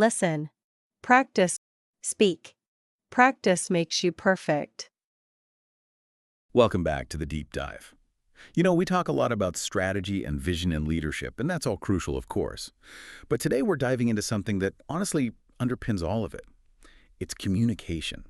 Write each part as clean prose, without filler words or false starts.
Listen. Practice. Speak. Practice makes you perfect. Welcome back to the Deep Dive. You know, we talk a lot about strategy and vision and leadership, and that's all crucial, of course. But today we're diving into something that honestly underpins all of it. It's communication.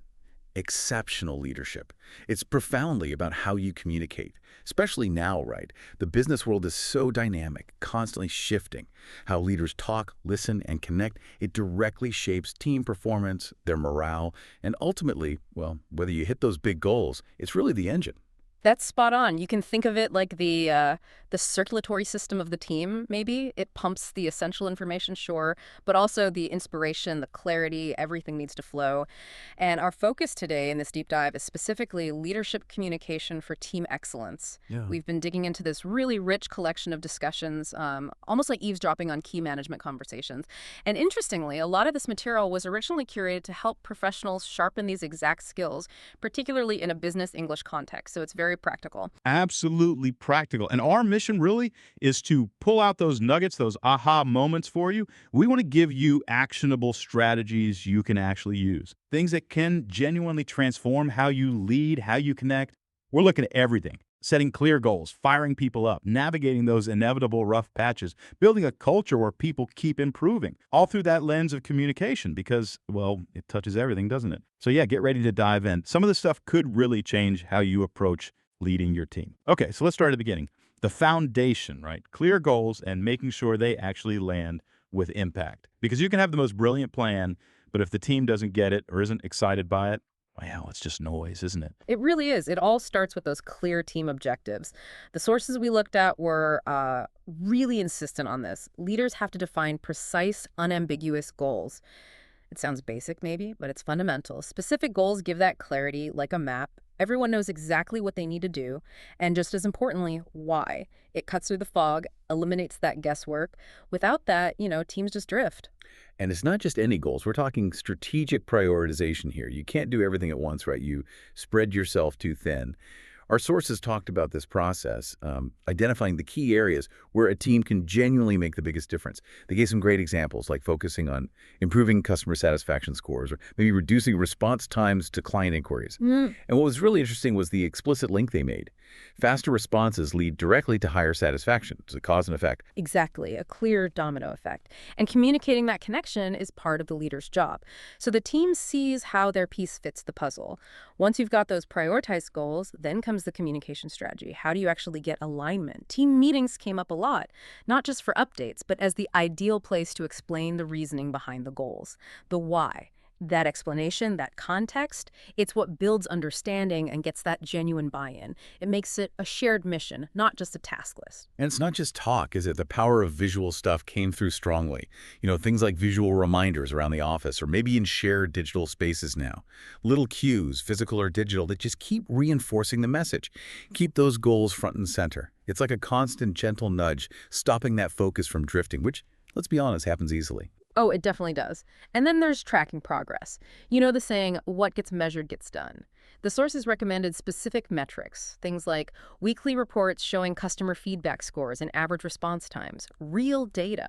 Exceptional leadership. It's profoundly about how you communicate, especially now, right? The business world is so dynamic, constantly shifting. How leaders talk, listen, and connect, it directly shapes team performance, their morale, and ultimately, well, whether you hit those big goals, it's really the engine. That's spot on. You can think of it like the circulatory system of the team, maybe. It pumps the essential information, sure, but also the inspiration, the clarity, everything needs to flow. And our focus today in this deep dive is specifically leadership communication for team excellence. Yeah. We've been digging into this really rich collection of discussions, almost like eavesdropping on key management conversations. And interestingly, a lot of this material was originally curated to help professionals sharpen these exact skills, particularly in a business English context. So it's very practical. Absolutely practical. And our mission really is to pull out those nuggets, those aha moments for you. We want to give you actionable strategies you can actually use. Things that can genuinely transform how you lead, how you connect. We're looking at everything. Setting clear goals, firing people up, navigating those inevitable rough patches, building a culture where people keep improving, all through that lens of communication because, well, it touches everything, doesn't it? So yeah, get ready to dive in. Some of this stuff could really change how you approach leading your team. Okay, so let's start at the beginning. The foundation, right? Clear goals and making sure they actually land with impact. Because you can have the most brilliant plan, but if the team doesn't get it or isn't excited by it, well, it's just noise, isn't it? It really is. It all starts with those clear team objectives. The sources we looked at were really insistent on this. Leaders have to define precise, unambiguous goals. It sounds basic maybe, but it's fundamental. Specific goals give that clarity like a map. Everyone knows exactly what they need to do, and just as importantly, why. It cuts through the fog, eliminates that guesswork. Without that, teams just drift. And it's not just any goals. We're talking strategic prioritization here. You can't do everything at once, right? You spread yourself too thin. Our sources talked about this process, identifying the key areas where a team can genuinely make the biggest difference. They gave some great examples, like focusing on improving customer satisfaction scores or maybe reducing response times to client inquiries. And what was really interesting was the explicit link they made. Faster responses lead directly to higher satisfaction. It's a cause and effect. Exactly, a clear domino effect. And communicating that connection is part of the leader's job. So the team sees how their piece fits the puzzle. Once you've got those prioritized goals, then comes the communication strategy. How do you actually get alignment? Team meetings came up a lot, not just for updates, but as the ideal place to explain the reasoning behind the goals, the why. That explanation, that context, it's what builds understanding and gets that genuine buy-in. It makes it a shared mission, not just a task list. And it's not just talk, is it? The power of visual stuff came through strongly. Things like visual reminders around the office or maybe in shared digital spaces now. Little cues, physical or digital, that just keep reinforcing the message. Keep those goals front and center. It's like a constant gentle nudge, stopping that focus from drifting, which, let's be honest, happens easily. Oh, it definitely does. And then there's tracking progress. You know the saying, what gets measured gets done. The sources recommended specific metrics, things like weekly reports showing customer feedback scores and average response times, real data.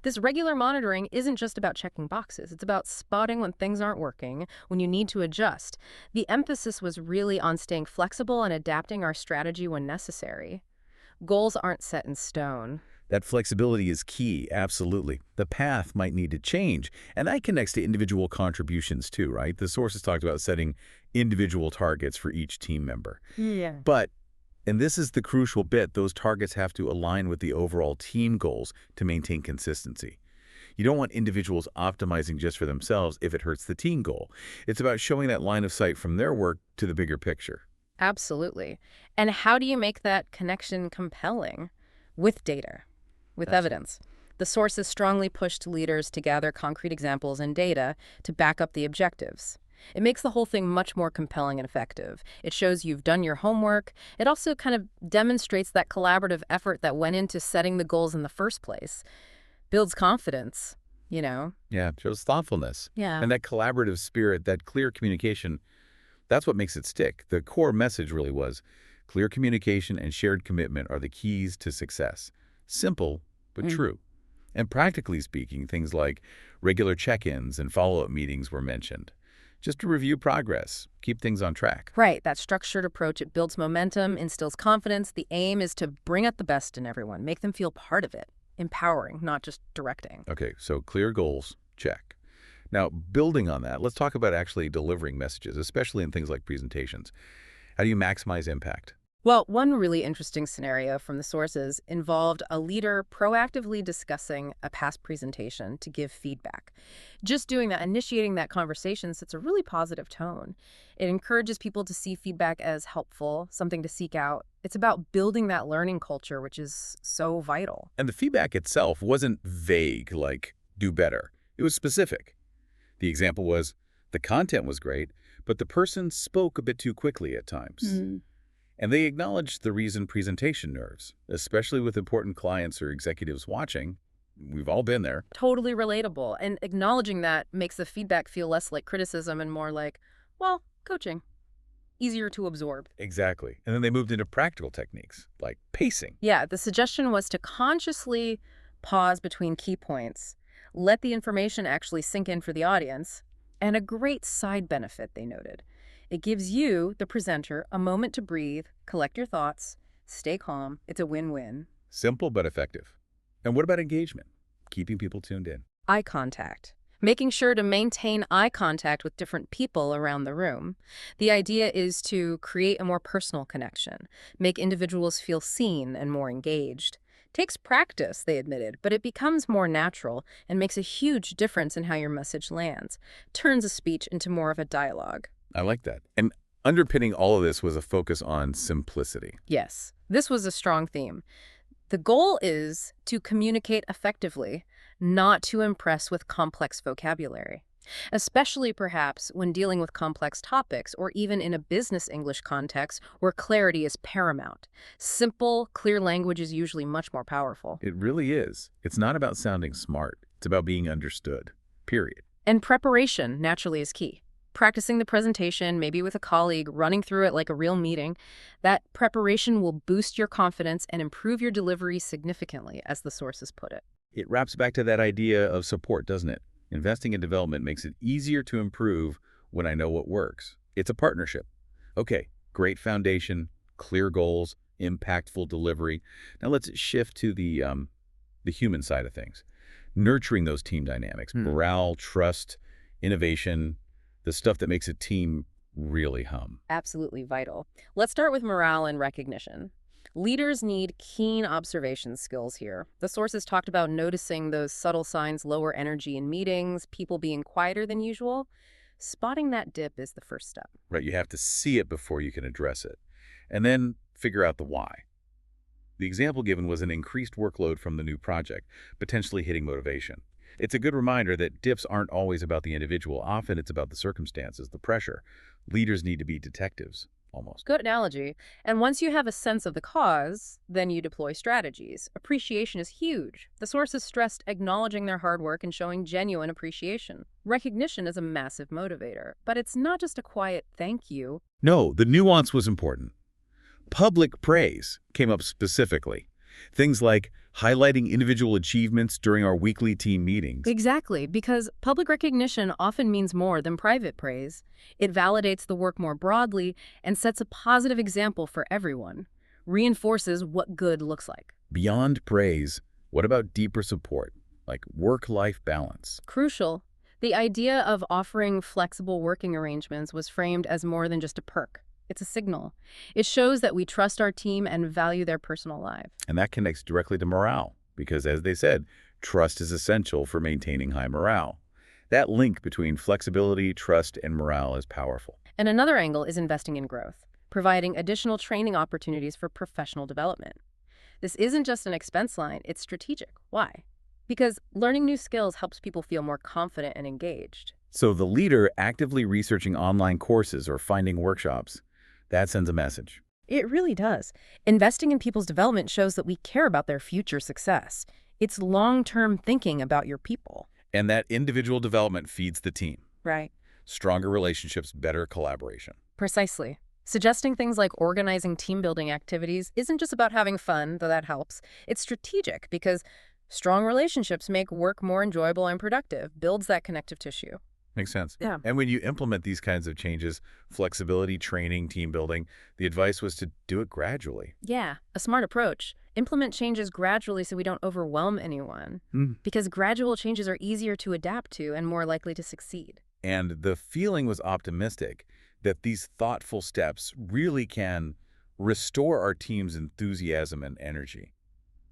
This regular monitoring isn't just about checking boxes. It's about spotting when things aren't working, when you need to adjust. The emphasis was really on staying flexible and adapting our strategy when necessary. Goals aren't set in stone. That flexibility is key, absolutely. The path might need to change, and that connects to individual contributions too, right? The sources talked about setting individual targets for each team member. Yeah. But, and this is the crucial bit, those targets have to align with the overall team goals to maintain consistency. You don't want individuals optimizing just for themselves if it hurts the team goal. It's about showing that line of sight from their work to the bigger picture. Absolutely. And how do you make that connection compelling? With data. With evidence. The sources strongly pushed leaders to gather concrete examples and data to back up the objectives. It makes the whole thing much more compelling and effective. It shows you've done your homework. It also kind of demonstrates that collaborative effort that went into setting the goals in the first place. Builds confidence, Yeah, it shows thoughtfulness. Yeah. And that collaborative spirit, that clear communication, that's what makes it stick. The core message really was clear communication and shared commitment are the keys to success. Simple, but true. And practically speaking, things like regular check-ins and follow-up meetings were mentioned, just to review progress, keep things on track. Right, that structured approach, it builds momentum, instills confidence. The aim is to bring out the best in everyone, make them feel part of it. Empowering, not just directing. Okay, so clear goals, check. Now, building on that, let's talk about actually delivering messages, especially in things like presentations. How do you maximize impact? Well, one really interesting scenario from the sources involved a leader proactively discussing a past presentation to give feedback. Just doing that, initiating that conversation sets a really positive tone. It encourages people to see feedback as helpful, something to seek out. It's about building that learning culture, which is so vital. And the feedback itself wasn't vague, like, do better. It was specific. The example was, the content was great, but the person spoke a bit too quickly at times. And they acknowledged the reason presentation nerves, especially with important clients or executives watching. We've all been there. Totally relatable. And acknowledging that makes the feedback feel less like criticism and more like, well, coaching. Easier to absorb. Exactly. And then they moved into practical techniques, like pacing. Yeah, the suggestion was to consciously pause between key points, let the information actually sink in for the audience, and a great side benefit, they noted. It gives you, the presenter, a moment to breathe, collect your thoughts, stay calm. It's a win-win. Simple but effective. And what about engagement? Keeping people tuned in. Eye contact. Making sure to maintain eye contact with different people around the room. The idea is to create a more personal connection, make individuals feel seen and more engaged. Takes practice, they admitted, but it becomes more natural and makes a huge difference in how your message lands. Turns a speech into more of a dialogue. I like that. And underpinning all of this was a focus on simplicity. Yes, this was a strong theme. The goal is to communicate effectively, not to impress with complex vocabulary, especially perhaps when dealing with complex topics or even in a business English context where clarity is paramount. Simple, clear language is usually much more powerful. It really is. It's not about sounding smart. It's about being understood, period. And preparation, naturally, is key. Practicing the presentation, maybe with a colleague, running through it like a real meeting, that preparation will boost your confidence and improve your delivery significantly, as the sources put it. It wraps back to that idea of support, doesn't it? Investing in development makes it easier to improve when I know what works. It's a partnership. Okay, great foundation, clear goals, impactful delivery. Now let's shift to the human side of things. Nurturing those team dynamics, morale, trust, innovation, the stuff that makes a team really hum. Absolutely vital. Let's start with morale and recognition. Leaders need keen observation skills here. The sources talked about noticing those subtle signs, lower energy in meetings, people being quieter than usual. Spotting that dip is the first step. Right, you have to see it before you can address it. And then figure out the why. The example given was an increased workload from the new project, potentially hitting motivation. It's a good reminder that dips aren't always about the individual. Often it's about the circumstances, the pressure. Leaders need to be detectives, almost. Good analogy. And once you have a sense of the cause, then you deploy strategies. Appreciation is huge. The sources stressed acknowledging their hard work and showing genuine appreciation. Recognition is a massive motivator, but it's not just a quiet thank you. No, the nuance was important. Public praise came up specifically. Things like highlighting individual achievements during our weekly team meetings. Exactly, because public recognition often means more than private praise. It validates the work more broadly and sets a positive example for everyone, reinforces what good looks like. Beyond praise, what about deeper support, like work-life balance? Crucial. The idea of offering flexible working arrangements was framed as more than just a perk. It's a signal. It shows that we trust our team and value their personal lives. And that connects directly to morale, because as they said, trust is essential for maintaining high morale. That link between flexibility, trust, and morale is powerful. And another angle is investing in growth, providing additional training opportunities for professional development. This isn't just an expense line, it's strategic. Why? Because learning new skills helps people feel more confident and engaged. So the leader actively researching online courses or finding workshops, that sends a message. It really does. Investing in people's development shows that we care about their future success. It's long-term thinking about your people. And that individual development feeds the team. Right. Stronger relationships, better collaboration. Precisely. Suggesting things like organizing team-building activities isn't just about having fun, though that helps. It's strategic because Strong relationships make work more enjoyable and productive, builds that connective tissue. Makes sense. Yeah. And when you implement these kinds of changes, flexibility, training, team building, the advice was to do it gradually. Yeah, a smart approach. Implement changes gradually so we don't overwhelm anyone. Because gradual changes are easier to adapt to and more likely to succeed. And the feeling was optimistic that these thoughtful steps really can restore our team's enthusiasm and energy.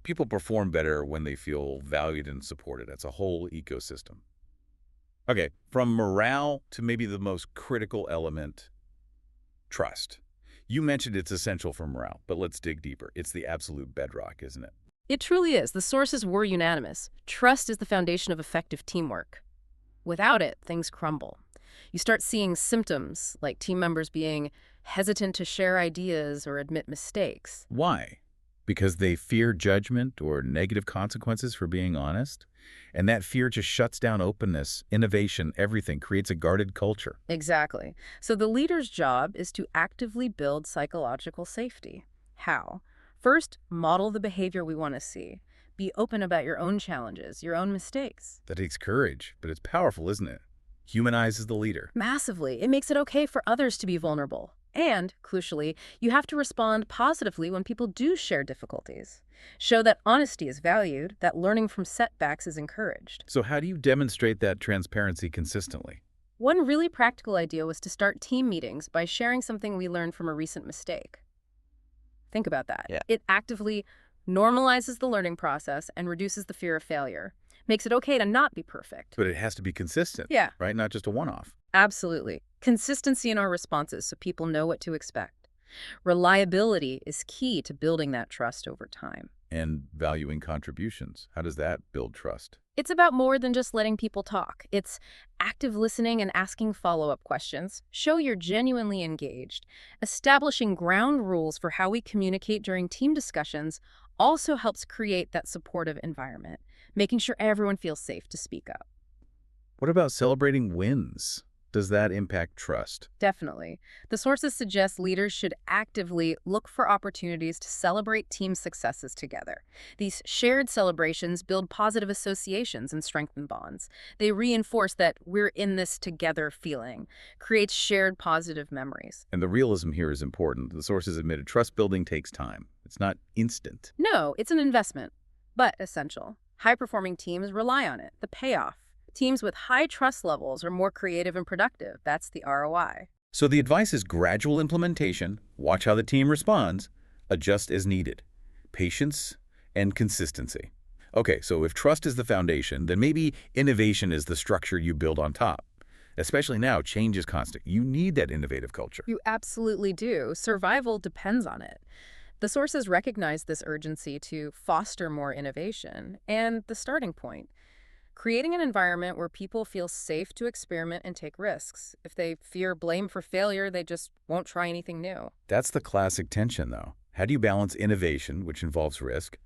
People perform better when they feel valued and supported. It's a whole ecosystem. Okay, from morale to maybe the most critical element, trust. You mentioned it's essential for morale, but let's dig deeper. It's the absolute bedrock, isn't it? It truly is. The sources were unanimous. Trust is the foundation of effective teamwork. Without it, things crumble. You start seeing symptoms like team members being hesitant to share ideas or admit mistakes. Why? Because they fear judgment or negative consequences for being honest? And that fear just shuts down openness, innovation, everything, creates a guarded culture. Exactly. So the leader's job is to actively build psychological safety. How? First, model the behavior we want to see. Be open about your own challenges, your own mistakes. That takes courage, but it's powerful, isn't it? Humanizes the leader. Massively. It makes it okay for others to be vulnerable. And, crucially, you have to respond positively when people do share difficulties. Show that honesty is valued, that learning from setbacks is encouraged. So how do you demonstrate that transparency consistently? One really practical idea was to start team meetings by sharing something we learned from a recent mistake. Think about that. Yeah. It actively normalizes the learning process and reduces the fear of failure. Makes it okay to not be perfect. But it has to be consistent, Yeah. right? Not just a one-off. Absolutely. Consistency in our responses so people know what to expect. Reliability is key to building that trust over time. And valuing contributions. How does that build trust? It's about more than just letting people talk. It's active listening and asking follow-up questions. Show you're genuinely engaged. Establishing ground rules for how we communicate during team discussions also helps create that supportive environment, making sure everyone feels safe to speak up. What about celebrating wins? Does that impact trust? Definitely. The sources suggest leaders should actively look for opportunities to celebrate team successes together. These shared celebrations build positive associations and strengthen bonds. They reinforce that we're in this together feeling, creates shared positive memories. And the realism here is important. The sources admitted trust building takes time. It's not instant. No, it's an investment, but essential. High-performing teams rely on it, the payoff. Teams with high trust levels are more creative and productive. That's the ROI. So the advice is gradual implementation, watch how the team responds, adjust as needed. Patience and consistency. Okay, so if trust is the foundation, then maybe innovation is the structure you build on top. Especially now, change is constant. You need that innovative culture. You absolutely do. Survival depends on it. The sources recognize this urgency to foster more innovation, and the starting point. Creating an environment where people feel safe to experiment and take risks. If they fear blame for failure, they just won't try anything new. That's the classic tension, though. How do you balance innovation, which involves risk,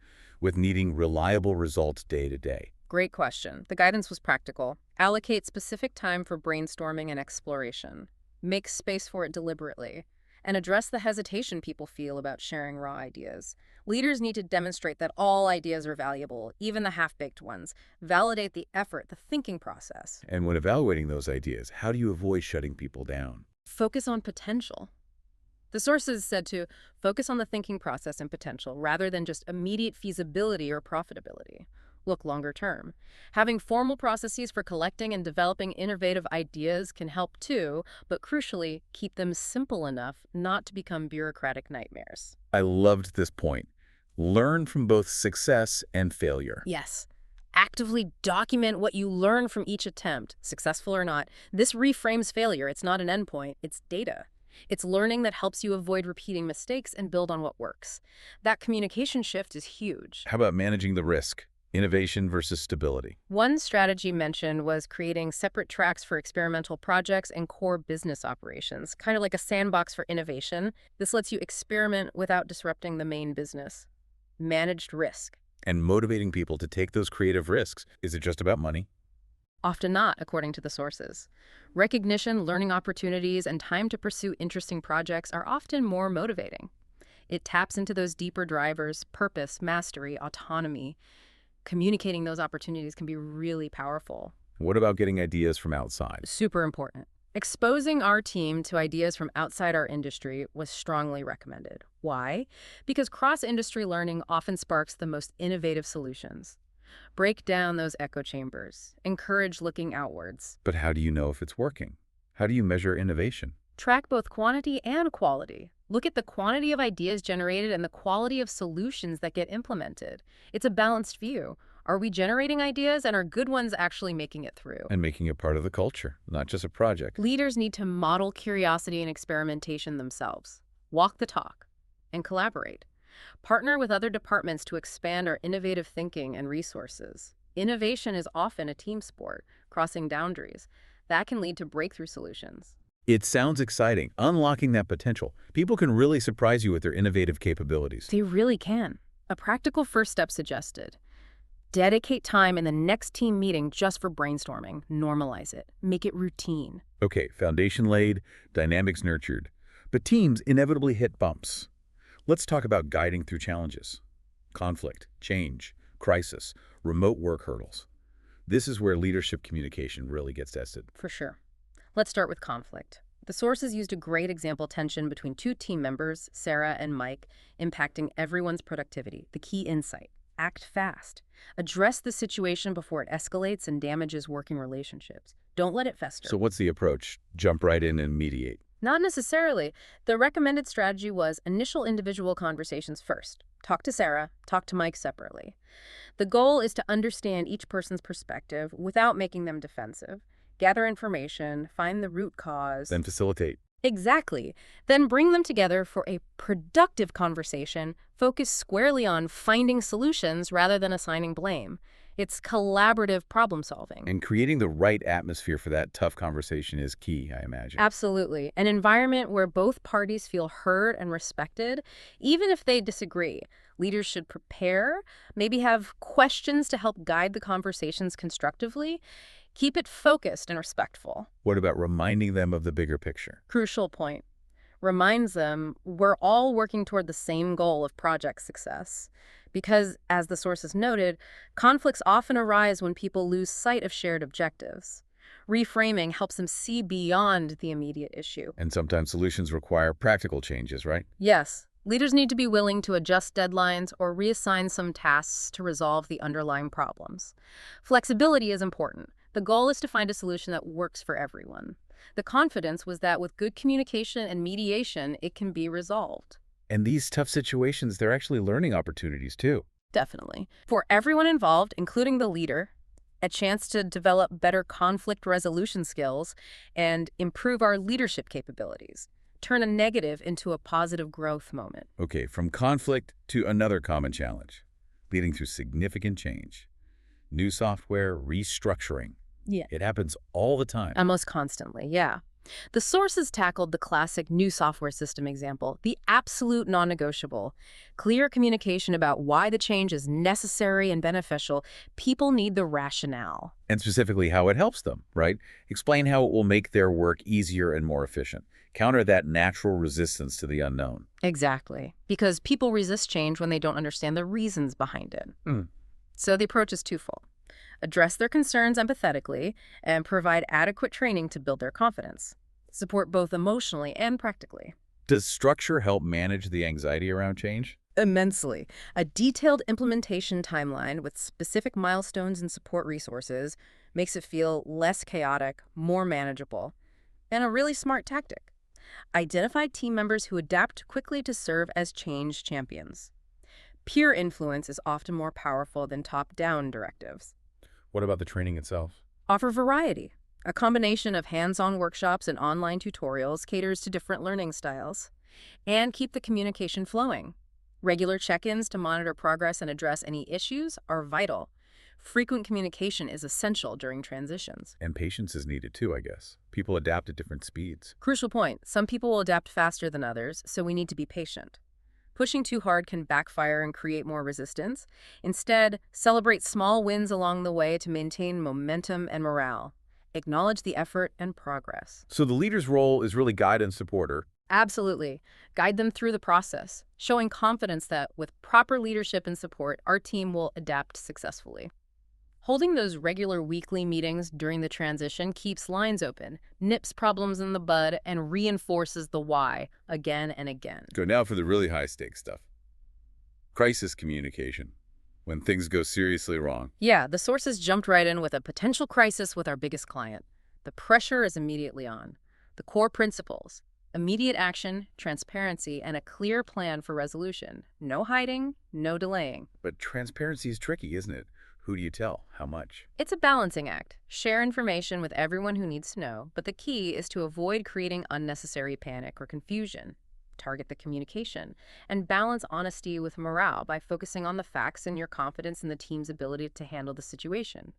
with needing reliable results day to day? Great question. The guidance was practical. Allocate specific time for brainstorming and exploration. Make space for it deliberately. And address the hesitation people feel about sharing raw ideas. Leaders need to demonstrate that all ideas are valuable, even the half-baked ones. Validate the effort, the thinking process. And when evaluating those ideas, how do you avoid shutting people down? Focus on potential. The sources said to focus on the thinking process and potential rather than just immediate feasibility or profitability. Look longer term. Having formal processes for collecting and developing innovative ideas can help too, but crucially, keep them simple enough not to become bureaucratic nightmares. I loved this point. Learn from both success and failure. Yes. Actively document what you learn from each attempt, successful or not. This reframes failure. It's not an endpoint, it's data. It's learning that helps you avoid repeating mistakes and build on what works. That communication shift is huge. How about managing the risk? Innovation versus stability. One strategy mentioned was creating separate tracks for experimental projects and core business operations, kind of like a sandbox for innovation. This lets you experiment without disrupting the main business. Managed risk. And motivating people to take those creative risks. Is it just about money? Often not, according to the sources. Recognition, learning opportunities, and time to pursue interesting projects are often more motivating. It taps into those deeper drivers: purpose, mastery, autonomy. Communicating those opportunities can be really powerful. What about getting ideas from outside? Super important. Exposing our team to ideas from outside our industry was strongly recommended. Why? Because cross-industry learning often sparks the most innovative solutions. Break down those echo chambers. Encourage looking outwards. But how do you know if it's working? How do you measure innovation? Track both quantity and quality. Look at the quantity of ideas generated and the quality of solutions that get implemented. It's a balanced view. Are we generating ideas, and are good ones actually making it through? And making it part of the culture, not just a project. Leaders need to model curiosity and experimentation themselves. Walk the talk and collaborate. Partner with other departments to expand our innovative thinking and resources. Innovation is often a team sport, crossing boundaries. That can lead to breakthrough solutions. It sounds exciting, unlocking that potential. People can really surprise you with their innovative capabilities. They really can. A practical first step suggested. Dedicate time in the next team meeting just for brainstorming. Normalize it. Make it routine. Okay, foundation laid, dynamics nurtured. But teams inevitably hit bumps. Let's talk about guiding through challenges. Conflict, change, crisis, remote work hurdles. This is where leadership communication really gets tested. For sure. Let's start with conflict. The sources used a great example tension between two team members, Sarah and Mike, impacting everyone's productivity. The key insight. Act fast. Address the situation before it escalates and damages working relationships. Don't let it fester. So what's the approach? Jump right in and mediate? Not necessarily. The recommended strategy was initial individual conversations first. Talk to Sarah, talk to Mike separately. The goal is to understand each person's perspective without making them defensive. Gather information, find the root cause. Then facilitate. Exactly. Then bring them together for a productive conversation, focused squarely on finding solutions rather than assigning blame. It's collaborative problem solving. And creating the right atmosphere for that tough conversation is key, I imagine. Absolutely. An environment where both parties feel heard and respected, even if they disagree. Leaders should prepare, maybe have questions to help guide the conversations constructively. Keep it focused and respectful. What about reminding them of the bigger picture? Crucial point. Reminds them we're all working toward the same goal of project success. Because, as the sources noted, conflicts often arise when people lose sight of shared objectives. Reframing helps them see beyond the immediate issue. And sometimes solutions require practical changes, right? Yes, leaders need to be willing to adjust deadlines or reassign some tasks to resolve the underlying problems. Flexibility is important. The goal is to find a solution that works for everyone. The confidence was that with good communication and mediation, it can be resolved. And these tough situations, they're actually learning opportunities too. Definitely. For everyone involved, including the leader, a chance to develop better conflict resolution skills and improve our leadership capabilities. Turn a negative into a positive growth moment. Okay, from conflict to another common challenge, leading to significant change. New software, restructuring. Yeah. It happens all the time. Almost constantly, yeah. The sources tackled the classic new software system example, the absolute non-negotiable. Clear communication about why the change is necessary and beneficial. People need the rationale. And specifically how it helps them, right? Explain how it will make their work easier and more efficient. Counter that natural resistance to the unknown. Exactly. Because people resist change when they don't understand the reasons behind it. So the approach is twofold. Address their concerns empathetically and provide adequate training to build their confidence. Support both emotionally and practically. Does structure help manage the anxiety around change? Immensely. A detailed implementation timeline with specific milestones and support resources makes it feel less chaotic, more manageable, and a really smart tactic. Identify team members who adapt quickly to serve as change champions. Peer influence is often more powerful than top-down directives. What about the training itself? Offer variety. A combination of hands-on workshops and online tutorials caters to different learning styles. And keep the communication flowing. Regular check-ins to monitor progress and address any issues are vital. Frequent communication is essential during transitions. And patience is needed too, I guess. People adapt at different speeds. Crucial point. Some people will adapt faster than others, so we need to be patient. Pushing too hard can backfire and create more resistance. Instead, celebrate small wins along the way to maintain momentum and morale. Acknowledge the effort and progress. So the leader's role is really guide and supporter. Absolutely. Guide them through the process. showing confidence that with proper leadership and support, our team will adapt successfully. Holding those regular weekly meetings during the transition keeps lines open, nips problems in the bud, and reinforces the why again and again. Go now for the really high-stakes stuff. Crisis communication. When things go seriously wrong. Yeah, the sources jumped right in with a potential crisis with our biggest client. The pressure is immediately on. The core principles: immediate action, transparency, and a clear plan for resolution. No hiding, no delaying. But transparency is tricky, isn't it? Who do you tell? How much? It's a balancing act. Share information with everyone who needs to know, but the key is to avoid creating unnecessary panic or confusion. Target the communication, and balance honesty with morale by focusing on the facts and your confidence in the team's ability to handle the situation.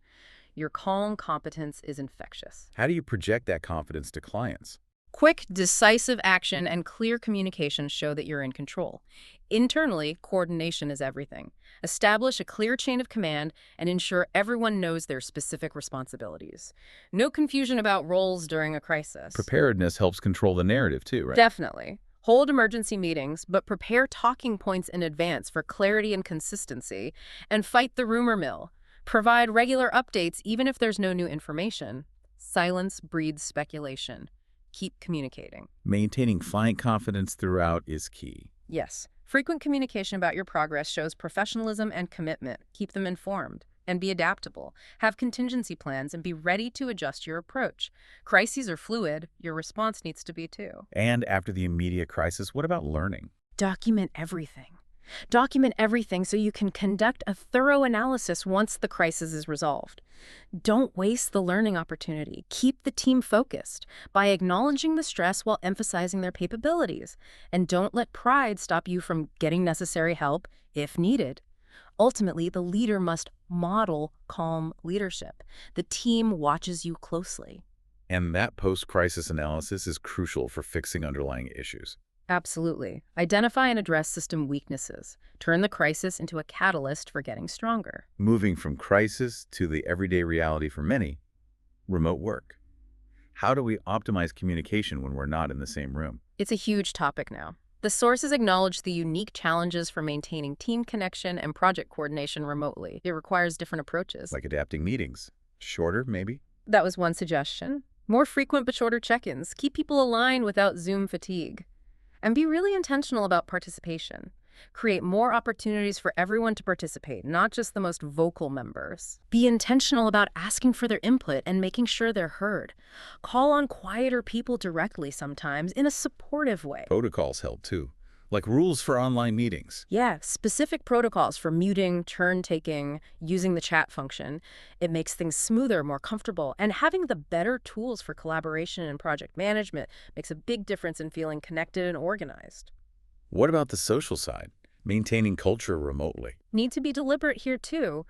Your calm competence is infectious. How do you project that confidence to clients? Quick, decisive action and clear communication show that you're in control. Internally, coordination is everything. Establish a clear chain of command and ensure everyone knows their specific responsibilities. No confusion about roles during a crisis. Preparedness helps control the narrative too, right? Definitely. Hold emergency meetings, but prepare talking points in advance for clarity and consistency, and fight the rumor mill. Provide regular updates even if there's no new information. Silence breeds speculation. Keep communicating. Maintaining client confidence throughout is key. Yes. Frequent communication about your progress shows professionalism and commitment. Keep them informed and be adaptable. Have contingency plans and be ready to adjust your approach. Crises are fluid. Your response needs to be too. And after the immediate crisis, what about learning? Document everything. Document everything so you can conduct a thorough analysis once the crisis is resolved. Don't waste the learning opportunity. Keep the team focused by acknowledging the stress while emphasizing their capabilities. And don't let pride stop you from getting necessary help if needed. Ultimately, the leader must model calm leadership. The team watches you closely. And that post-crisis analysis is crucial for fixing underlying issues. Absolutely. Identify and address system weaknesses. Turn the crisis into a catalyst for getting stronger. Moving from crisis to the everyday reality for many, remote work. How do we optimize communication when we're not in the same room? It's a huge topic now. The sources acknowledge the unique challenges for maintaining team connection and project coordination remotely. It requires different approaches. Like adapting meetings. Shorter, maybe? That was one suggestion. More frequent but shorter check-ins. Keep people aligned without Zoom fatigue. And be really intentional about participation. Create more opportunities for everyone to participate, not just the most vocal members. Be intentional about asking for their input and making sure they're heard. Call on quieter people directly sometimes in a supportive way. Protocols help too, like rules for online meetings. Yeah, specific protocols for muting, turn taking, using the chat function. It makes things smoother, more comfortable, and having the better tools for collaboration and project management makes a big difference in feeling connected and organized. What about the social side? Maintaining culture remotely. Need to be deliberate here too.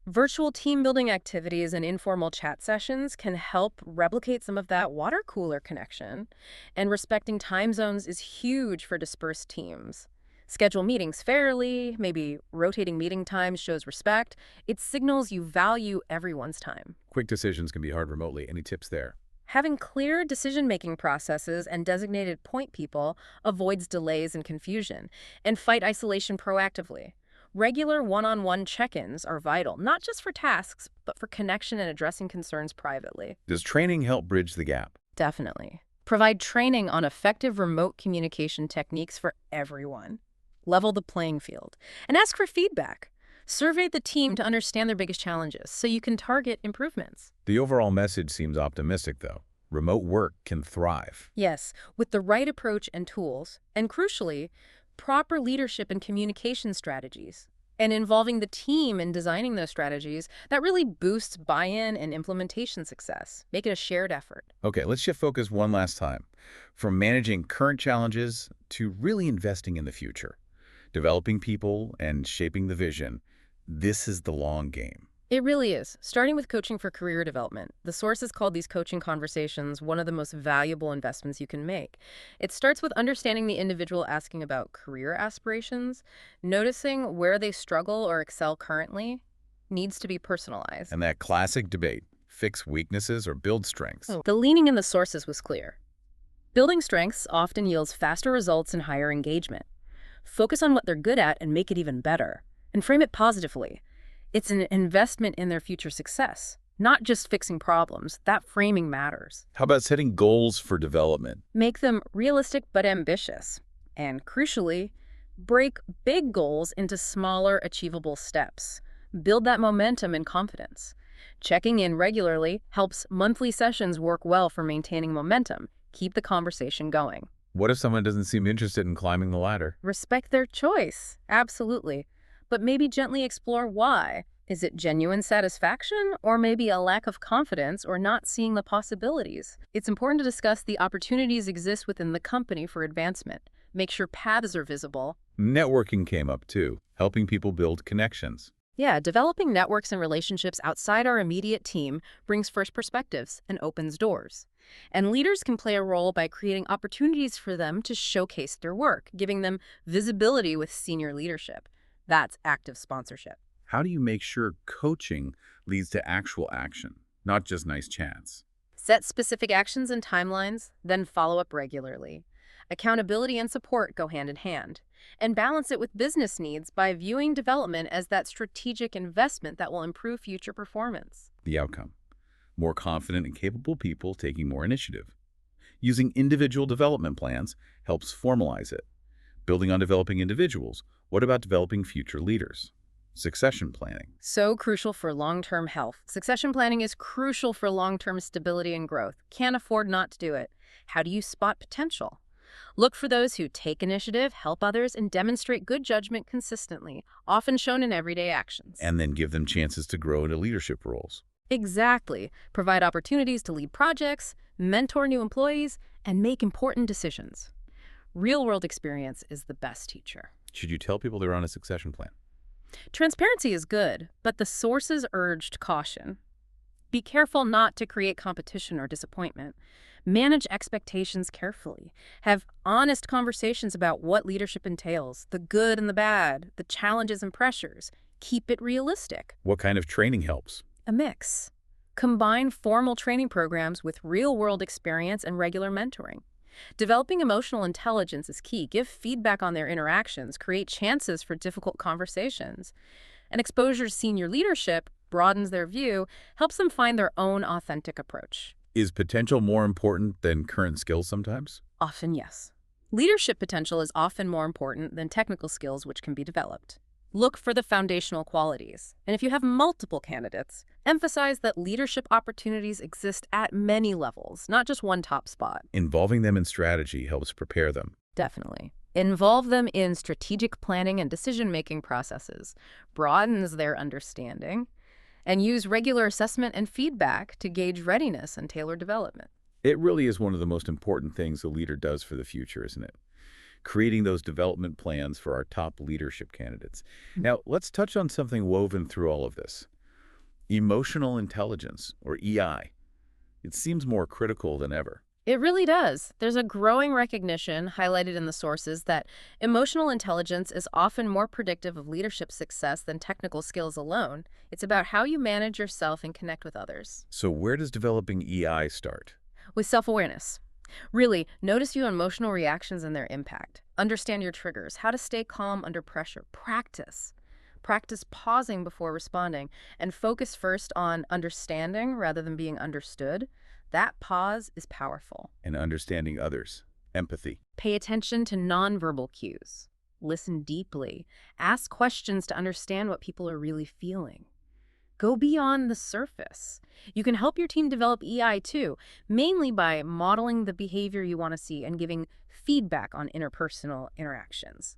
Virtual team building activities and informal chat sessions can help replicate some of that water cooler connection. And respecting time zones is huge for dispersed teams. Schedule meetings fairly, maybe rotating meeting times shows respect. It signals you value everyone's time. Quick decisions can be hard remotely. Any tips there? Having clear decision-making processes and designated point people avoids delays and confusion, and fight isolation proactively. Regular one-on-one check-ins are vital, not just for tasks, but for connection and addressing concerns privately. Does training help bridge the gap? Definitely. Provide training on effective remote communication techniques for everyone. Level the playing field. And ask for feedback. Survey the team to understand their biggest challenges so you can target improvements. The overall message seems optimistic, though. Remote work can thrive. Yes, with the right approach and tools, and crucially, proper leadership and communication strategies. And involving the team in designing those strategies, that really boosts buy-in and implementation success. Make it a shared effort. Okay, let's shift focus one last time. From managing current challenges to really investing in the future. Developing people and shaping the vision. This is the long game. It really is. Starting with coaching for career development, the sources called these coaching conversations one of the most valuable investments you can make. It starts with understanding the individual asking about career aspirations, noticing where they struggle or excel currently, needs to be personalized. And that classic debate, fix weaknesses or build strengths. The leaning in the sources was clear. Building strengths often yields faster results and higher engagement. Focus on what they're good at and make it even better. And frame it positively. It's an investment in their future success, not just fixing problems. That framing matters. How about setting goals for development? Make them realistic but ambitious. And crucially, break big goals into smaller, achievable steps. Build that momentum and confidence. Checking in regularly helps monthly sessions work well for maintaining momentum. Keep the conversation going. What if someone doesn't seem interested in climbing the ladder? Respect their choice, absolutely. But maybe gently explore why. Is it genuine satisfaction, or maybe a lack of confidence or not seeing the possibilities? It's important to discuss the opportunities exist within the company for advancement. Make sure paths are visible. Networking came up too, helping people build connections. Yeah, developing networks and relationships outside our immediate team brings fresh perspectives and opens doors. And leaders can play a role by creating opportunities for them to showcase their work, giving them visibility with senior leadership. That's active sponsorship. How do you make sure coaching leads to actual action, not just nice chats? Set specific actions and timelines, then follow up regularly. Accountability and support go hand in hand. And balance it with business needs by viewing development as that strategic investment that will improve future performance. The outcome: more confident and capable people taking more initiative. Using individual development plans helps formalize it. Building on developing individuals, what about developing future leaders? Succession planning. So crucial for long-term health. Succession planning is crucial for long-term stability and growth. Can't afford not to do it. How do you spot potential? Look for those who take initiative, help others, and demonstrate good judgment consistently, often shown in everyday actions. And then give them chances to grow into leadership roles. Exactly. Provide opportunities to lead projects, mentor new employees, and make important decisions. Real-world experience is the best teacher. Should you tell people they're on a succession plan? Transparency is good, but the sources urged caution. Be careful not to create competition or disappointment. Manage expectations carefully. Have honest conversations about what leadership entails, the good and the bad, the challenges and pressures. Keep it realistic. What kind of training helps? A mix. Combine formal training programs with real-world experience and regular mentoring. Developing emotional intelligence is key. Give feedback on their interactions. Create chances for difficult conversations. And exposure to senior leadership broadens their view, helps them find their own authentic approach. Is potential more important than current skills sometimes? Often, yes. Leadership potential is often more important than technical skills which can be developed. Look for the foundational qualities. And if you have multiple candidates, emphasize that leadership opportunities exist at many levels, not just one top spot. Involving them in strategy helps prepare them. Definitely. Involve them in strategic planning and decision-making processes, broadens their understanding, and use regular assessment and feedback to gauge readiness and tailor development. It really is one of the most important things a leader does for the future, isn't it? Creating those development plans for our top leadership candidates. Now, let's touch on something woven through all of this. Emotional intelligence, or EI. It seems more critical than ever. It really does. There's a growing recognition, highlighted in the sources, that emotional intelligence is often more predictive of leadership success than technical skills alone. It's about how you manage yourself and connect with others. So where does developing EI start? With self-awareness. Really, notice your emotional reactions and their impact. Understand your triggers, how to stay calm under pressure. Practice. Practice pausing before responding, and focus first on understanding rather than being understood. That pause is powerful. And understanding others. Empathy. Pay attention to nonverbal cues. Listen deeply. Ask questions to understand what people are really feeling. Go beyond the surface. You can help your team develop EI too, mainly by modeling the behavior you want to see and giving feedback on interpersonal interactions.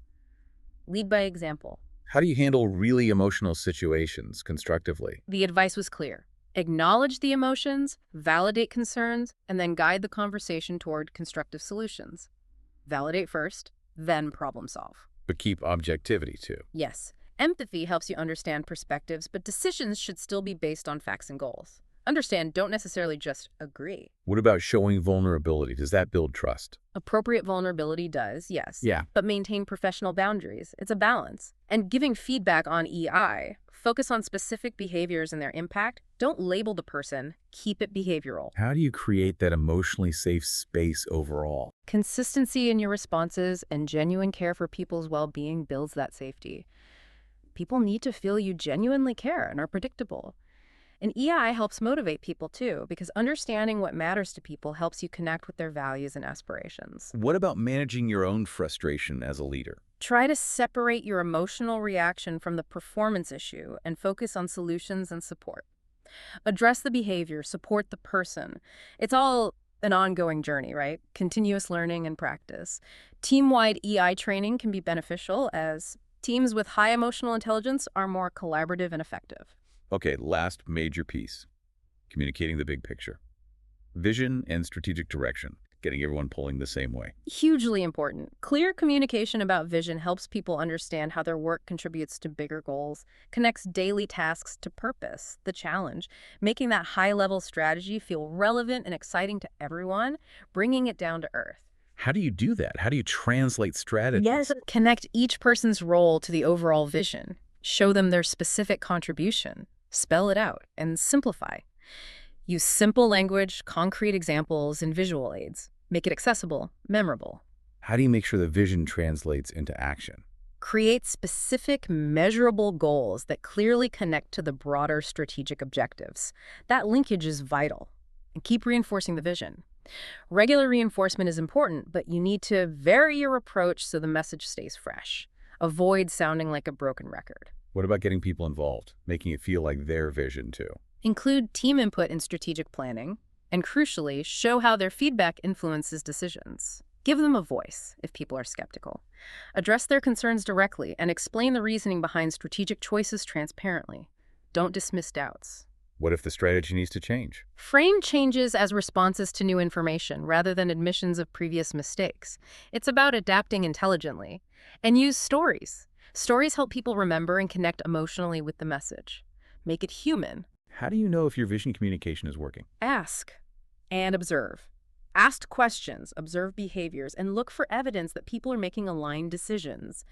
Lead by example. How do you handle really emotional situations constructively? The advice was clear. Acknowledge the emotions, validate concerns, and then guide the conversation toward constructive solutions. Validate first, then problem solve. But keep objectivity too. Yes, empathy helps you understand perspectives, but decisions should still be based on facts and goals. Understand, don't necessarily just agree. What about showing vulnerability? Does that build trust? Appropriate vulnerability does, yes. Yeah. But maintain professional boundaries. It's a balance. And giving feedback on EI, focus on specific behaviors and their impact, Don't label the person, keep it behavioral. How do you create that emotionally safe space overall? Consistency in your responses and genuine care for people's well-being builds that safety. People need to feel you genuinely care and are predictable. And EI helps motivate people too, because understanding what matters to people helps you connect with their values and aspirations. What about managing your own frustration as a leader? Try to separate your emotional reaction from the performance issue and focus on solutions and support. Address the behavior, support the person. It's all an ongoing journey, right? Continuous learning and practice. Team-wide EI training can be beneficial as teams with high emotional intelligence are more collaborative and effective. Okay, last major piece, communicating the big picture. Vision and strategic direction, getting everyone pulling the same way. Hugely important. Clear communication about vision helps people understand how their work contributes to bigger goals, connects daily tasks to purpose, the challenge, making that high-level strategy feel relevant and exciting to everyone, bringing it down to earth. How do you do that? How do you translate strategies? Yes, connect each person's role to the overall vision. Show them their specific contribution. Spell it out and simplify. Use simple language, concrete examples, and visual aids. Make it accessible, memorable. How do you make sure the vision translates into action? Create specific, measurable goals that clearly connect to the broader strategic objectives. That linkage is vital. And keep reinforcing the vision. Regular reinforcement is important, but you need to vary your approach so the message stays fresh. Avoid sounding like a broken record. What about getting people involved, making it feel like their vision too? Include team input in strategic planning, and crucially, show how their feedback influences decisions. Give them a voice if people are skeptical. Address their concerns directly and explain the reasoning behind strategic choices transparently. Don't dismiss doubts. What if the strategy needs to change? Frame changes as responses to new information rather than admissions of previous mistakes. It's about adapting intelligently. And use stories. Stories help people remember and connect emotionally with the message. Make it human. How do you know if your vision communication is working? Ask and observe. Ask questions, observe behaviors, and look for evidence that people are making aligned decisions.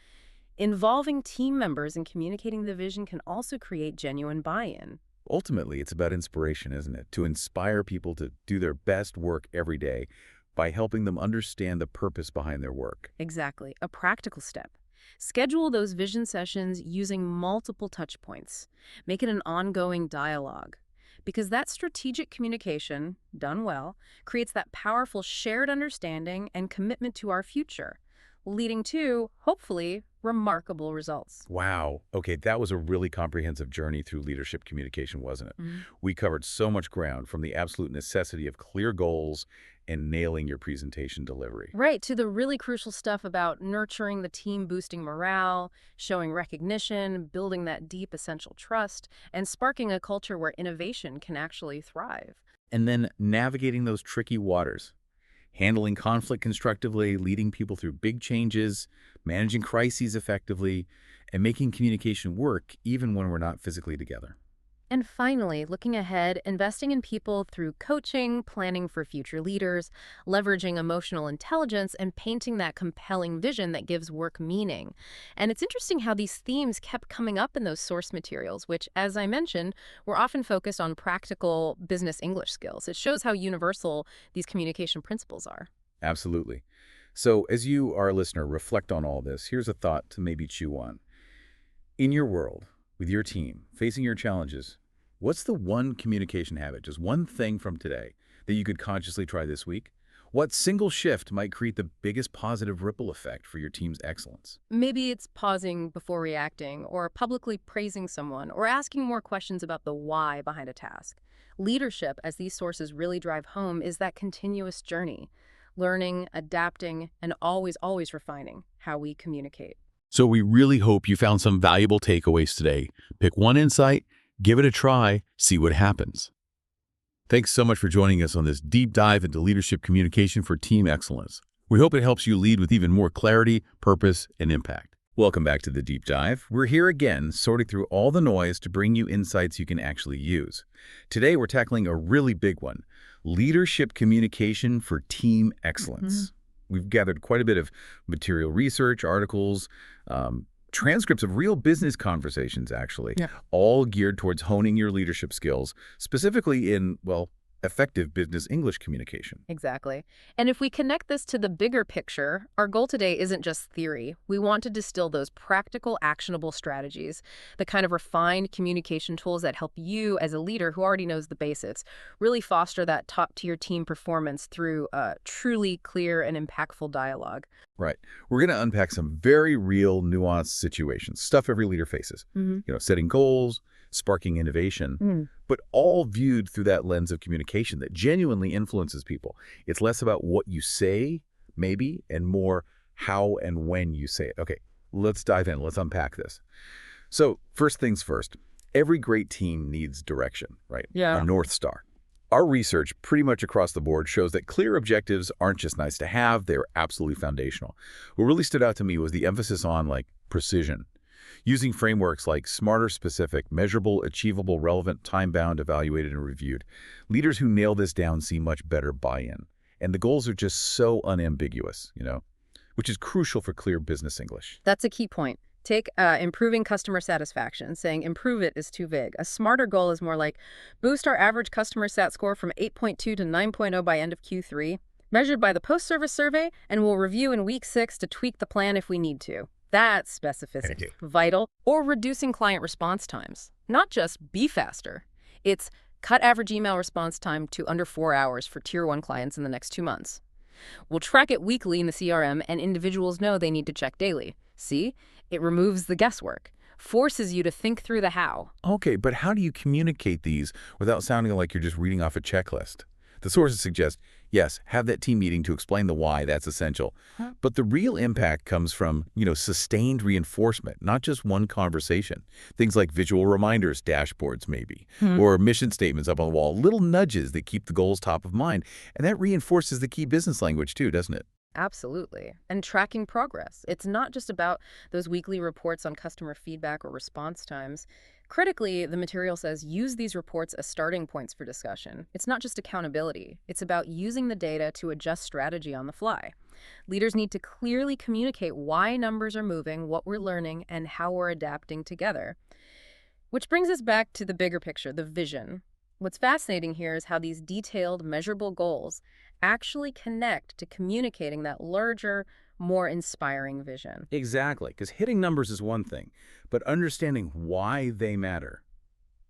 Involving team members in communicating the vision can also create genuine buy-in. Ultimately, it's about inspiration, isn't it? To inspire people to do their best work every day by helping them understand the purpose behind their work. Exactly. A practical step. Schedule those vision sessions using multiple touch points. Make it an ongoing dialogue. Because that strategic communication, done well, creates that powerful shared understanding and commitment to our future, leading to, hopefully, remarkable results. Wow. Okay, that was a really comprehensive journey through leadership communication, wasn't it? We covered so much ground, from the absolute necessity of clear goals and nailing your presentation delivery. Right, to the really crucial stuff about nurturing the team, boosting morale, showing recognition, building that deep essential trust, and sparking a culture where innovation can actually thrive. And then navigating those tricky waters, handling conflict constructively, leading people through big changes, managing crises effectively, and making communication work even when we're not physically together. And finally, looking ahead, investing in people through coaching, planning for future leaders, leveraging emotional intelligence, and painting that compelling vision that gives work meaning. And it's interesting how these themes kept coming up in those source materials, which, as I mentioned, were often focused on practical business English skills. It shows how universal these communication principles are. Absolutely. So as you, our listener, reflect on all this, here's a thought to maybe chew on. In your world, with your team, facing your challenges, what's the one communication habit, just one thing from today, that you could consciously try this week? What single shift might create the biggest positive ripple effect for your team's excellence? Maybe it's pausing before reacting, or publicly praising someone, or asking more questions about the why behind a task. Leadership, as these sources really drive home, is that continuous journey, learning, adapting, and always refining how we communicate. So we really hope you found some valuable takeaways today. Pick one insight, give it a try, see what happens. Thanks so much for joining us on this deep dive into leadership communication for team excellence. We hope it helps you lead with even more clarity, purpose, and impact. Welcome back to the Deep Dive. We're here again, sorting through all the noise to bring you insights you can actually use. Today, we're tackling a really big one: leadership communication for team excellence. We've gathered quite a bit of material research, articles, transcripts of real business conversations, actually, Yeah. all geared towards honing your leadership skills, specifically in, well, effective business English communication. Exactly. And if we connect this to the bigger picture, our goal today isn't just theory. We want to distill those practical, actionable strategies, the kind of refined communication tools that help you as a leader who already knows the basics, really foster that top-tier team performance through truly clear and impactful dialogue. Right. We're going to unpack some very real, nuanced situations, stuff every leader faces. Setting goals, sparking innovation, but all viewed through that lens of communication that genuinely influences people. It's less about what you say, maybe, and more how and when you say it. Okay, let's dive in. Let's unpack this. So first things first, every great team needs direction, right? Yeah. A North Star. Our research pretty much across the board shows that clear objectives aren't just nice to have, they're absolutely foundational. What really stood out to me was the emphasis on, precision. Using frameworks like smarter, specific, measurable, achievable, relevant, time-bound, evaluated, and reviewed. Leaders who nail this down see much better buy-in. And the goals are just so unambiguous, which is crucial for clear business English. That's a key point. Take improving customer satisfaction. Saying improve it is too vague. A smarter goal is more like boost our average customer sat score from 8.2 to 9.0 by end of Q3, measured by the post-service survey, and we'll review in week 6 to tweak the plan if we need to. That's specificity. Vital. Or reducing client response times. Not just be faster. It's cut average email response time to under 4 hours for Tier 1 clients in the next 2 months. We'll track it weekly in the CRM, and individuals know they need to check daily. See? It removes the guesswork, forces you to think through the how. Okay, but how do you communicate these without sounding like you're just reading off a checklist? The sources suggest, yes, have that team meeting to explain the why, that's essential. But the real impact comes from, sustained reinforcement, not just one conversation. Things like visual reminders, dashboards maybe, or mission statements up on the wall, little nudges that keep the goals top of mind. And that reinforces the key business language too, doesn't it? Absolutely. And tracking progress. It's not just about those weekly reports on customer feedback or response times. Critically, the material says use these reports as starting points for discussion. It's not just accountability. It's about using the data to adjust strategy on the fly. Leaders need to clearly communicate why numbers are moving, what we're learning, and how we're adapting together. Which brings us back to the bigger picture, the vision. What's fascinating here is how these detailed, measurable goals actually connect to communicating that larger, more inspiring vision. Exactly, because hitting numbers is one thing, but understanding why they matter,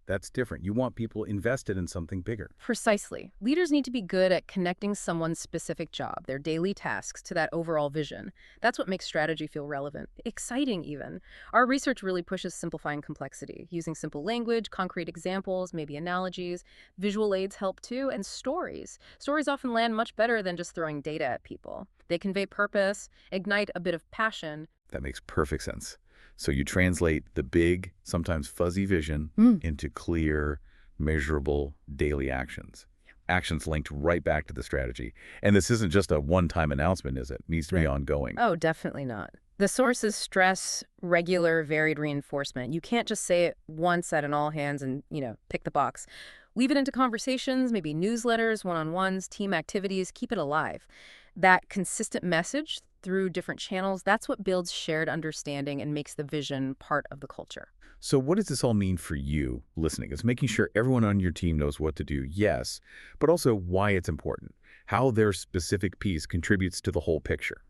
that's different. You want people invested in something bigger. Precisely. Leaders need to be good at connecting someone's specific job, their daily tasks, to that overall vision. That's what makes strategy feel relevant, exciting even. Our research really pushes simplifying complexity, using simple language, concrete examples, maybe analogies. Visual aids help too, and stories. Stories often land much better than just throwing data at people. They convey purpose, ignite a bit of passion. That makes perfect sense. So you translate the big, sometimes fuzzy vision into clear, measurable daily actions. Actions linked right back to the strategy. And this isn't just a one-time announcement, is it? It needs to be ongoing. Oh, definitely not. The sources stress regular, varied reinforcement. You can't just say it once at an all hands and, pick the box. Weave it into conversations, maybe newsletters, one-on-ones, team activities, keep it alive. That consistent message through different channels, that's what builds shared understanding and makes the vision part of the culture. So what does this all mean for you listening? It's making sure everyone on your team knows what to do, yes, but also why it's important, how their specific piece contributes to the whole picture.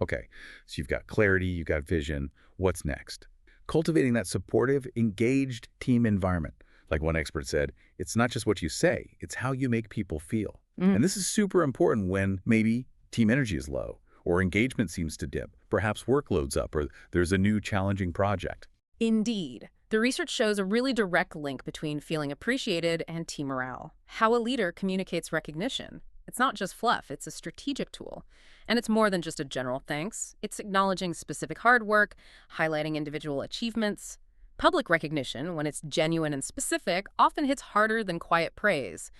Okay, so you've got clarity, you've got vision. What's next? Cultivating that supportive, engaged team environment. Like one expert said, it's not just what you say, it's how you make people feel. And this is super important when maybe team energy is low, or engagement seems to dip, perhaps workload's up, or there's a new challenging project. Indeed. The research shows a really direct link between feeling appreciated and team morale. How a leader communicates recognition. It's not just fluff, it's a strategic tool. And it's more than just a general thanks. It's acknowledging specific hard work, highlighting individual achievements. Public recognition, when it's genuine and specific, often hits harder than quiet praise.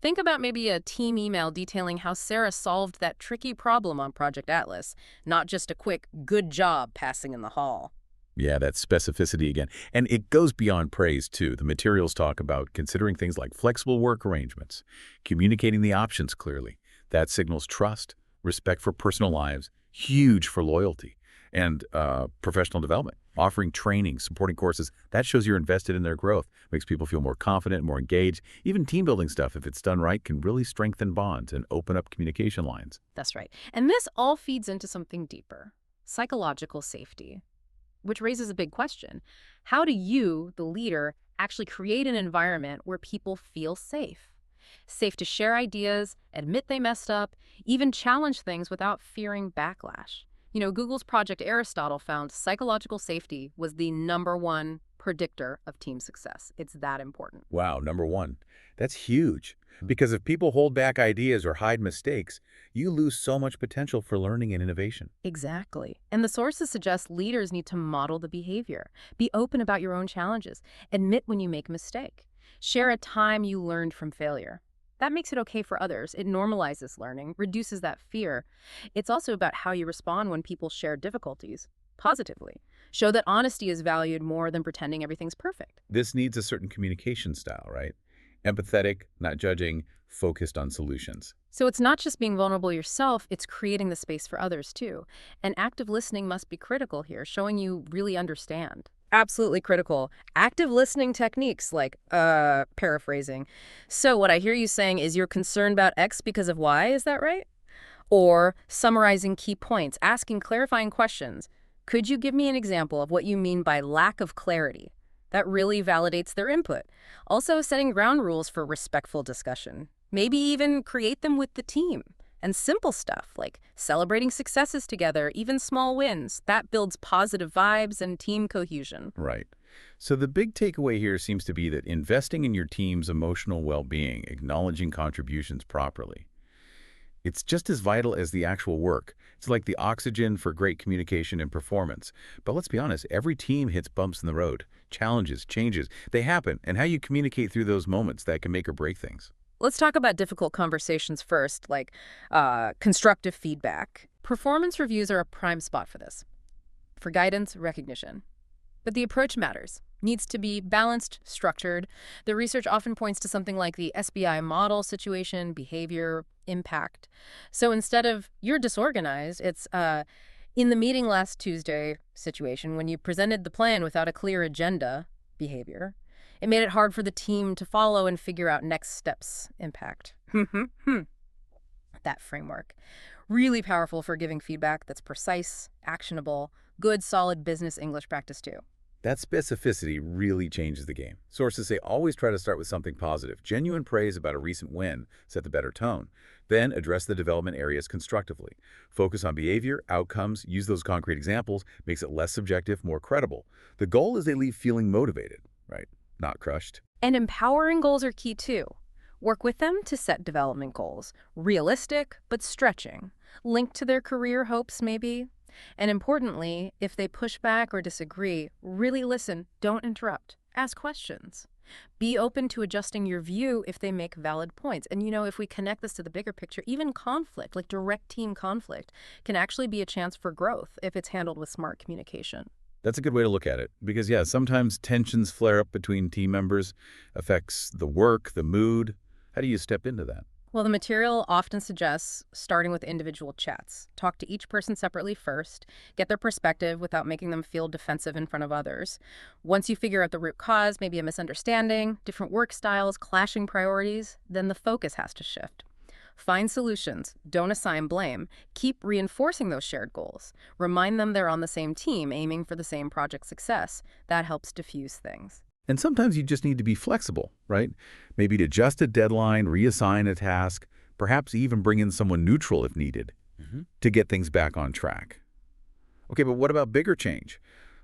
Think about maybe a team email detailing how Sarah solved that tricky problem on Project Atlas, not just a quick, good job passing in the hall. Yeah, that specificity again. And it goes beyond praise, too. The materials talk about considering things like flexible work arrangements, communicating the options clearly. That signals trust, respect for personal lives, huge for loyalty, and professional development. Offering training, supporting courses, that shows you're invested in their growth, makes people feel more confident, more engaged. Even team building stuff, if it's done right, can really strengthen bonds and open up communication lines. That's right. And this all feeds into something deeper, psychological safety, which raises a big question. How do you, the leader, actually create an environment where people feel safe? Safe to share ideas, admit they messed up, even challenge things without fearing backlash. Google's Project Aristotle found psychological safety was the #1 predictor of team success. It's that important. Wow, number one. That's huge. Because if people hold back ideas or hide mistakes, you lose so much potential for learning and innovation. Exactly. And the sources suggest leaders need to model the behavior. Be open about your own challenges. Admit when you make a mistake. Share a time you learned from failure. That makes it okay for others. It normalizes learning, reduces that fear. It's also about how you respond when people share difficulties, positively. Show that honesty is valued more than pretending everything's perfect. This needs a certain communication style, right? Empathetic, not judging, focused on solutions. So it's not just being vulnerable yourself, it's creating the space for others too. And active listening must be critical here, showing you really understand. Absolutely critical. Active listening techniques like, paraphrasing. So what I hear you saying is you're concerned about X because of Y, is that right? Or summarizing key points, asking clarifying questions. Could you give me an example of what you mean by lack of clarity? That really validates their input. Also, setting ground rules for respectful discussion. Maybe even create them with the team. And simple stuff like celebrating successes together, even small wins, that builds positive vibes and team cohesion. Right. So the big takeaway here seems to be that investing in your team's emotional well-being, acknowledging contributions properly, it's just as vital as the actual work. It's like the oxygen for great communication and performance. But let's be honest, every team hits bumps in the road. Challenges, changes, they happen. And how you communicate through those moments, that can make or break things. Let's talk about difficult conversations first, like constructive feedback. Performance reviews are a prime spot for this, for guidance, recognition. But the approach matters. Needs to be balanced, structured. The research often points to something like the SBI model: situation, behavior, impact. So instead of "you're disorganized," it's in the meeting last Tuesday situation when you presented the plan without a clear agenda, behavior. It made it hard for the team to follow and figure out next steps, impact. That framework. Really powerful for giving feedback that's precise, actionable, good, solid business English practice too. That specificity really changes the game. Sources say always try to start with something positive. Genuine praise about a recent win set the better tone. Then address the development areas constructively. Focus on behavior, outcomes, use those concrete examples, makes it less subjective, more credible. The goal is they leave feeling motivated, right? Not crushed. And empowering goals are key too. Work with them to set development goals. Realistic, but stretching. Linked to their career hopes, maybe. And importantly, if they push back or disagree, really listen, don't interrupt. Ask questions. Be open to adjusting your view if they make valid points. And if we connect this to the bigger picture, even conflict, like direct team conflict, can actually be a chance for growth if it's handled with smart communication. That's a good way to look at it because, yeah, sometimes tensions flare up between team members, affects the work, the mood. How do you step into that? Well, the material often suggests starting with individual chats. Talk to each person separately first, get their perspective without making them feel defensive in front of others. Once you figure out the root cause, maybe a misunderstanding, different work styles, clashing priorities, then the focus has to shift. Find solutions. Don't assign blame. Keep reinforcing those shared goals. Remind them they're on the same team, aiming for the same project success. That helps diffuse things. And sometimes you just need to be flexible, right? Maybe to adjust a deadline, reassign a task, perhaps even bring in someone neutral if needed to get things back on track. Okay, but what about bigger change?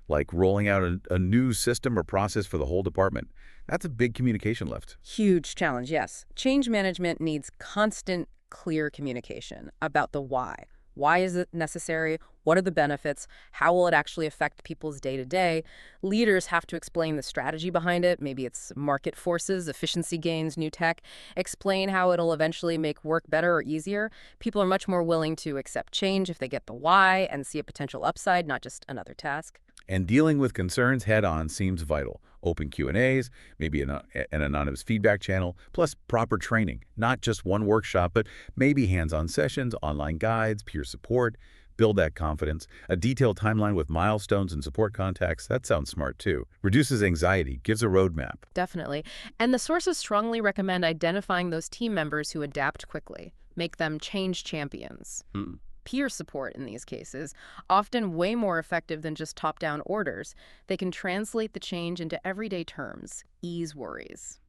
Like rolling out a new system or process for the whole department. That's a big communication lift. Huge challenge, yes. Change management needs constant, clear communication about the why. Why is it necessary? What are the benefits? How will it actually affect people's day-to-day? Leaders have to explain the strategy behind it. Maybe it's market forces, efficiency gains, new tech. Explain how it'll eventually make work better or easier. People are much more willing to accept change if they get the why and see a potential upside, not just another task. And dealing with concerns head-on seems vital. Open Q&As, maybe an anonymous feedback channel, plus proper training. Not just one workshop, but maybe hands-on sessions, online guides, peer support. Build that confidence. A detailed timeline with milestones and support contacts, that sounds smart too. Reduces anxiety, gives a roadmap. Definitely. And the sources strongly recommend identifying those team members who adapt quickly. Make them change champions. Peer support in these cases, often way more effective than just top-down orders. They can translate the change into everyday terms, ease worries.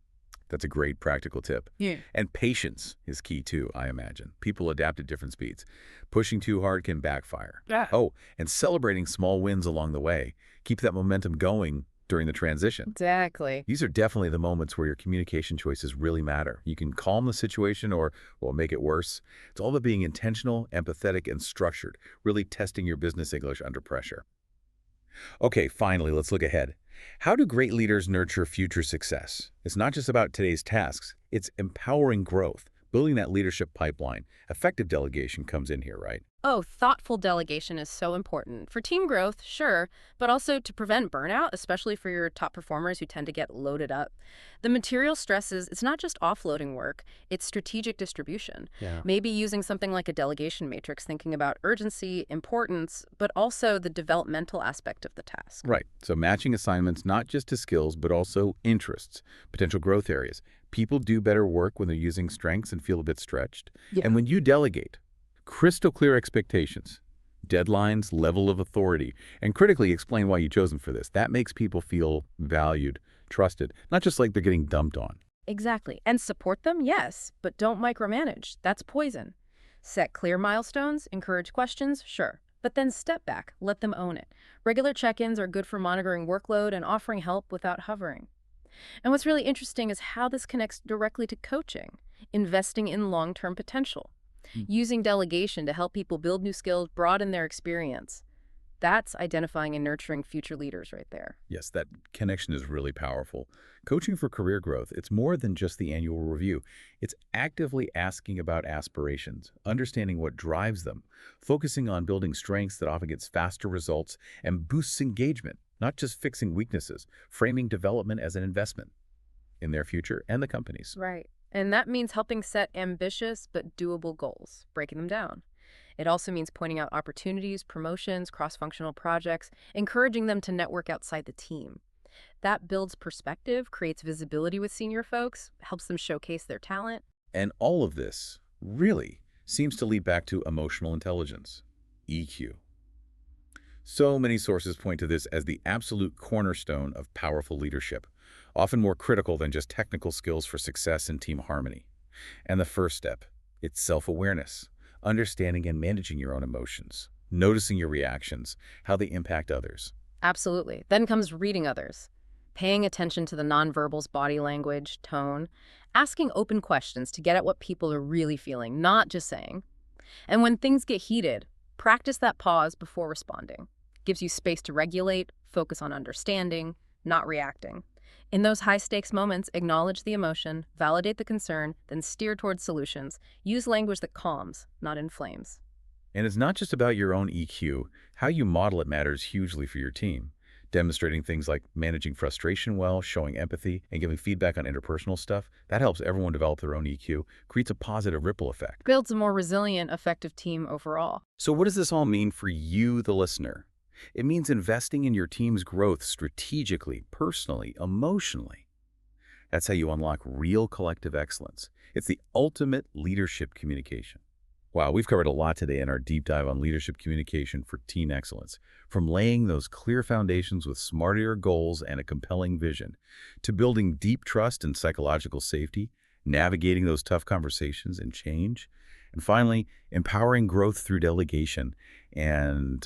That's a great practical tip. Yeah. And patience is key too, I imagine. People adapt at different speeds. Pushing too hard can backfire. Yeah. Oh, and celebrating small wins along the way. Keep that momentum going during the transition. Exactly. These are definitely the moments where your communication choices really matter. You can calm the situation or, well, make it worse. It's all about being intentional, empathetic, and structured, really testing your business English under pressure. Okay, finally, let's look ahead. How do great leaders nurture future success? It's not just about today's tasks. It's empowering growth, building that leadership pipeline. Effective delegation comes in here, right? Oh, thoughtful delegation is so important. For team growth, sure, but also to prevent burnout, especially for your top performers who tend to get loaded up. The material stresses, it's not just offloading work, it's strategic distribution. Yeah. Maybe using something like a delegation matrix, thinking about urgency, importance, but also the developmental aspect of the task. Right. So matching assignments not just to skills, but also interests, potential growth areas. People do better work when they're using strengths and feel a bit stretched. Yeah. And when you delegate, crystal clear expectations, deadlines, level of authority, and critically explain why you chose them for this. That makes people feel valued, trusted, not just like they're getting dumped on. Exactly. And support them, yes, but don't micromanage. That's poison. Set clear milestones, encourage questions, sure. But then step back, let them own it. Regular check-ins are good for monitoring workload and offering help without hovering. And what's really interesting is how this connects directly to coaching, investing in long-term potential, using delegation to help people build new skills, broaden their experience. That's identifying and nurturing future leaders right there. Yes, that connection is really powerful. Coaching for career growth, it's more than just the annual review. It's actively asking about aspirations, understanding what drives them, focusing on building strengths that often gets faster results, and boosts engagement, not just fixing weaknesses, framing development as an investment in their future and the company's. Right. And that means helping set ambitious but doable goals, breaking them down. It also means pointing out opportunities, promotions, cross-functional projects, encouraging them to network outside the team. That builds perspective, creates visibility with senior folks, helps them showcase their talent. And all of this really seems to lead back to emotional intelligence, EQ. So many sources point to this as the absolute cornerstone of powerful leadership, often more critical than just technical skills for success and team harmony. And the first step, it's self-awareness, understanding and managing your own emotions, noticing your reactions, how they impact others. Absolutely. Then comes reading others, paying attention to the nonverbals, body language, tone, asking open questions to get at what people are really feeling, not just saying. And when things get heated, practice that pause before responding. Gives you space to regulate, focus on understanding, not reacting. In those high-stakes moments, acknowledge the emotion, validate the concern, then steer towards solutions. Use language that calms, not inflames. And it's not just about your own EQ. How you model it matters hugely for your team. Demonstrating things like managing frustration well, showing empathy, and giving feedback on interpersonal stuff, that helps everyone develop their own EQ, creates a positive ripple effect. Builds a more resilient, effective team overall. So what does this all mean for you, the listener? It means investing in your team's growth strategically, personally, emotionally. That's how you unlock real collective excellence. It's the ultimate leadership communication. Wow, we've covered a lot today in our deep dive on leadership communication for team excellence. From laying those clear foundations with smarter goals and a compelling vision, to building deep trust and psychological safety, navigating those tough conversations and change, and finally, empowering growth through delegation and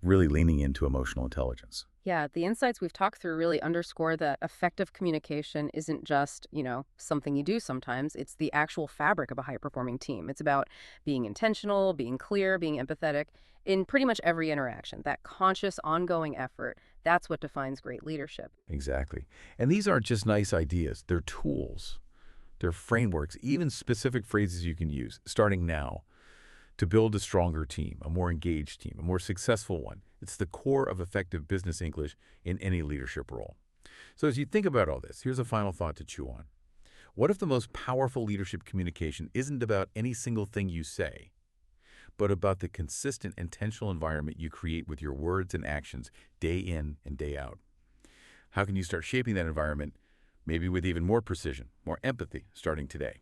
really leaning into emotional intelligence. Yeah, the insights we've talked through really underscore that effective communication isn't just, something you do sometimes. It's the actual fabric of a high-performing team. It's about being intentional, being clear, being empathetic in pretty much every interaction. That conscious, ongoing effort, that's what defines great leadership. Exactly. And these aren't just nice ideas. They're tools. They're frameworks, even specific phrases you can use, starting now, to build a stronger team, a more engaged team, a more successful one. It's the core of effective business English in any leadership role. So as you think about all this, here's a final thought to chew on. What if the most powerful leadership communication isn't about any single thing you say, but about the consistent, intentional environment you create with your words and actions day in and day out. How can you start shaping that environment, maybe with even more precision, more empathy, starting today?